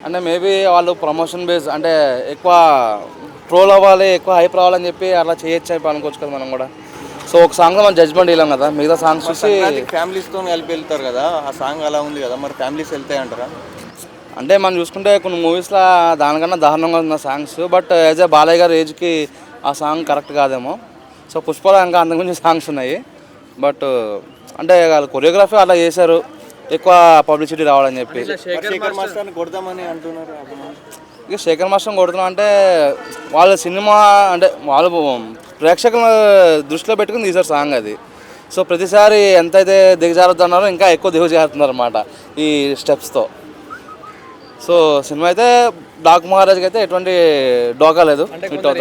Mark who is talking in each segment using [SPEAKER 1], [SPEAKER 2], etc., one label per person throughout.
[SPEAKER 1] అంటే మేబీ వాళ్ళు promotion base అంటే ఎక్కువ ట్రోల్ అవ్వాలి, ఎక్కువ హైప్ రావాలని చెప్పి అలా చేయొచ్చు అని అనుకోవచ్చు కదా మనం కూడా. సో ఒక సాంగ్లో మనం జడ్జ్మెంట్ ఇవ్వలేం కదా, మిగతా సాంగ్స్ చూసి.
[SPEAKER 2] ఫ్యామిలీస్తో కలిపి వెళ్తారు కదా, ఆ సాంగ్ అలా ఉంది కదా, మరి ఫ్యామిలీస్ వెళ్తాయి అంటారా?
[SPEAKER 1] అంటే మనం చూసుకుంటే కొన్ని మూవీస్లో దానికన్నా దారుణంగా ఉన్న songs, but as a Balayya గారి ఏజ్కి ఆ సాంగ్ కరెక్ట్ కాదేమో. సో పుష్పలో ఇంకా అంతకుమించి సాంగ్స్ ఉన్నాయి, బట్ అంటే వాళ్ళు కొరియోగ్రఫీ అలా చేశారు ఎక్కువ పబ్లిసిటీ రావాలని చెప్పి.
[SPEAKER 2] శేఖర్ మాస్టర్ని కొడదామని అంటున్నారు.
[SPEAKER 1] ఇక శేఖర్ మాస్టర్ కొడుతున్నాం అంటే వాళ్ళ సినిమా అంటే వాళ్ళు ప్రేక్షకుల దృష్టిలో పెట్టుకుని తీశారు సాంగ్ అది. సో ప్రతిసారి ఎంతైతే దిగజారుతున్నారో ఇంకా ఎక్కువ దిగజారుతున్నారు అన్నమాట ఈ స్టెప్స్తో. సో సినిమా అయితే డాకు మహారాజ్కి అయితే ఎటువంటి డోకా లేదు.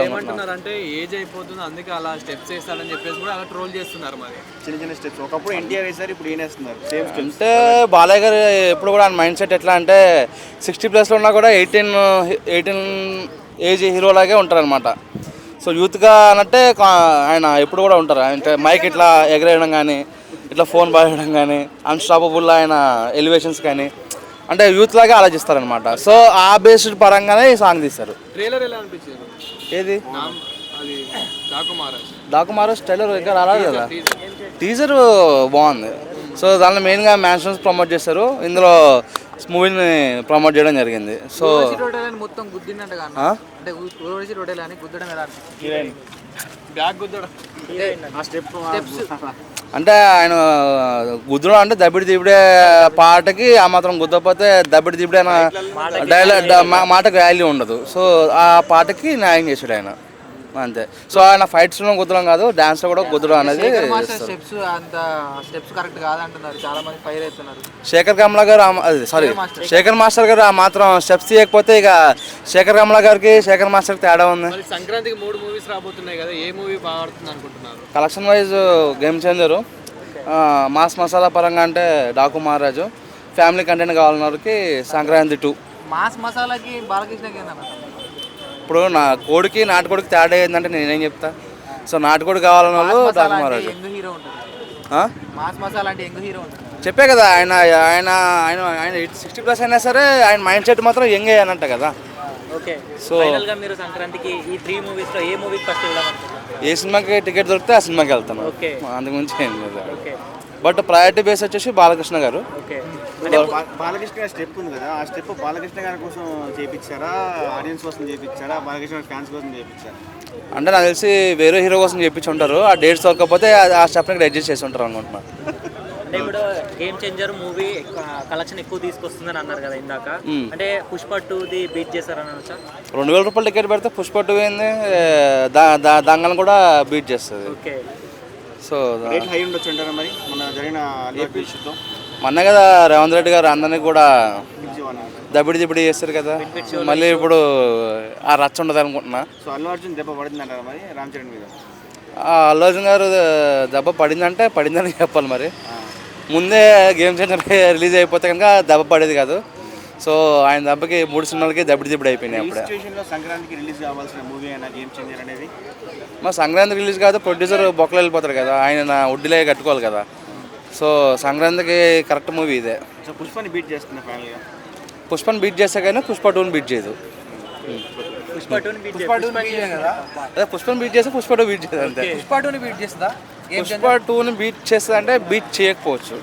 [SPEAKER 3] ఏమంటున్నారంటే ఏజ్ అయిపోతుంది అందుకే అలా స్టెప్స్ వేస్తారని చెప్పేసి కూడా అలా ట్రోల్ చేస్తున్నారు. మరి
[SPEAKER 2] చిన్న చిన్న స్టెప్స్ ఒకప్పుడు ఎన్టీఆర్ వేసారు, ఇప్పుడు ఈయన వేస్తున్నారు సేమ్ స్టెప్స్.
[SPEAKER 1] అంటే బాలయ్య గారు ఎప్పుడు కూడా ఆయన మైండ్ సెట్ ఎట్లా అంటే 60+ ఉన్నా కూడా 18 ఏజ్ హీరోలాగే ఉంటారనమాట. సో యూత్గా అన్నట్టే ఆయన ఎప్పుడు కూడా ఉంటారు. అంటే మైక్ ఇట్లా ఎగరేయడం కానీ, ఇట్లా ఫోన్ బాగేయడం కానీ, అన్స్టాపబుల్ ఆయన ఎలివేషన్స్ కానీ, అంటే యూత్ లాగే ఆలోచిస్తారనమాట. సో ఆ బేస్డ్ పరంగానే ఈ సాంగ్ తీస్తారు.
[SPEAKER 3] ట్రైలర్ ఎలా అనిపించింది?
[SPEAKER 1] ఏది
[SPEAKER 3] డాకు మహారాజ్
[SPEAKER 1] ట్రైలర్ ఇంకా రాలేదు కదా, టీజర్ బాగుంది. సో దానిలో మెయిన్గా మ్యాన్షన్స్ ప్రమోట్ చేస్తారు, ఇందులో మూవీని ప్రమోట్ చేయడం జరిగింది. సో
[SPEAKER 3] మొత్తం గుద్దినట్టుగా
[SPEAKER 1] అంటే ఆయన గుద్దుడు అంటే దబ్బిడి దిబ్బడే పాటకి ఆ మాత్రం గుద్దకపోతే దబ్బిడి దిబ్బడే డైలాగ్ మాటకు వాల్యూ ఉండదు. సో ఆ పాటకి న్యాయం చేసాడు ఆయన, అంతే. సో ఆయన ఫైట్స్లో గుద్దడం కాదు, డాన్స్లో కూడా గుద్దడం అనేది. శేఖర్ కమలా గారు శేఖర్ మాస్టర్ గారు ఆ మాత్రం స్టెప్స్ తీయకపోతే ఇక శేఖర్ కమలా గారికి శేఖర్ మాస్టర్కి తేడా ఉంది.
[SPEAKER 3] సంక్రాంతికి 3 మూవీస్ రాబోతున్నాయి కదా, ఏ మూవీ బాగుంటుంది అనుకుంటున్నారు?
[SPEAKER 1] Collection wise game changer, mass masala పరంగా అంటే డాకు మహారాజు, ఫ్యామిలీ కంటెంట్ కావాలన్న వారికి సంక్రాంతి 2.
[SPEAKER 3] మాస్ మసాలాకి బాలకృష్ణకి
[SPEAKER 1] ఇప్పుడు నా కోడికి నాటుకోడికి తేడా ఏంటంటే నేనేం చెప్తా. సో నాటుకోడి కావాలన్న వాళ్ళు డాకు మహారాజు. చెప్పే కదా ఆయన ఆయన ఆయన ఆయన 60+ అయినా సరే ఆయన మైండ్ సెట్ మాత్రం యంగ్ అయ్యానంట కదా. సో ఏ సినిమాకి టికెట్ దొరికితే ఆ సినిమాకి వెళ్తాను, అందుగురించి ఏం లేదు. బట్ ప్రయారిటీ బేస్ వచ్చేసి బాలకృష్ణ గారు.
[SPEAKER 2] బాలకృష్ణ గారి స్టెప్ ఉంది కదా, ఆ స్టెప్ బాలకృష్ణ గారి కోసం చేయించారా, ఆడియన్స్ కోసం చేయించారా, బాలకృష్ణ గారి ఫ్యాన్స్ కోసం చేయించారా?
[SPEAKER 1] అంటే నాకు తెలిసి వేరే హీరో కోసం చేయించి ఉంటారు, ఆ డేట్స్ దొరకకపోతే ఆ స్టెప్ని అడ్జస్ట్ చేసి ఉంటారు అనుకుంటున్నా.
[SPEAKER 4] అంటే ఇప్పుడు గేమ్ చేంజర్ మూవీ కలెక్షన్ ఎక్కువ తీసుకొస్తుందని అన్నారు కదా ఇందాక, అంటే పుష్ప 2ది బీట్ చేస్తారని అనొచ్చా?
[SPEAKER 1] 2000 రూపాయలు టికెట్ పెడితే పుష్ప 2 ఏంది దంగలను కూడా బీట్ చేస్తుంది.
[SPEAKER 2] ఓకే. సో హై ఉండొచ్చు అంటారా మరి మన జరిగిన ఇష్యూతో?
[SPEAKER 1] మొన్న కదా రేవంత్ రెడ్డి గారు అందరినీ కూడా దబ్బిడి దిబ్బడి చేస్తారు కదా, మళ్ళీ ఇప్పుడు ఆ రచ్చ ఉండదు అనుకుంటున్నా.
[SPEAKER 2] సో అల్లు అర్జున్ దెబ్బ పడింది అంటారా మరి రామ్ చరణ్ మీద?
[SPEAKER 1] అల్లు అర్జున్ గారు దెబ్బ పడిందంటే పడిందని చెప్పాలి. మరి ముందే గేమ్ చేంజర్ రిలీజ్ అయిపోతే కనుక దెబ్బ పడేది కాదు. సో ఆయన దెబ్బకి 3 సినిమాలకి దబ్బిడి దిబ్బడి అయిపోయినాయి. అప్పుడే
[SPEAKER 2] సంక్రాంతికి రిలీజ్ కావాల్సిన మూవీ అయినా గేమ్ చేంజర్ అనేది
[SPEAKER 1] మా సంక్రాంతికి రిలీజ్ కాదు, ప్రొడ్యూసర్ బొక్కలు వెళ్ళిపోతారు కదా, ఆయన ఉడ్డిలే కట్టుకోవాలి కదా. సో సంక్రాంతికి కరెక్ట్ మూవీ ఇదే.
[SPEAKER 2] సో పుష్పని బీట్ చేస్తున్నా ఫైనల్గా.
[SPEAKER 1] పుష్పని బీట్ చేస్తే కానీ పుష్ప 2ని బీట్ చేయదు.
[SPEAKER 3] పుష్పని బీట్
[SPEAKER 1] చేస్తే పుష్ప 2 బీట్ చేయదు అంతే.
[SPEAKER 3] పుష్ప 2ని
[SPEAKER 1] బీట్ చేస్తుంది అంటే బీట్ చేయకపోవచ్చు,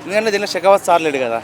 [SPEAKER 1] ఎందుకంటే దీనిలో శెఖావత్ సార్ లేడు కదా.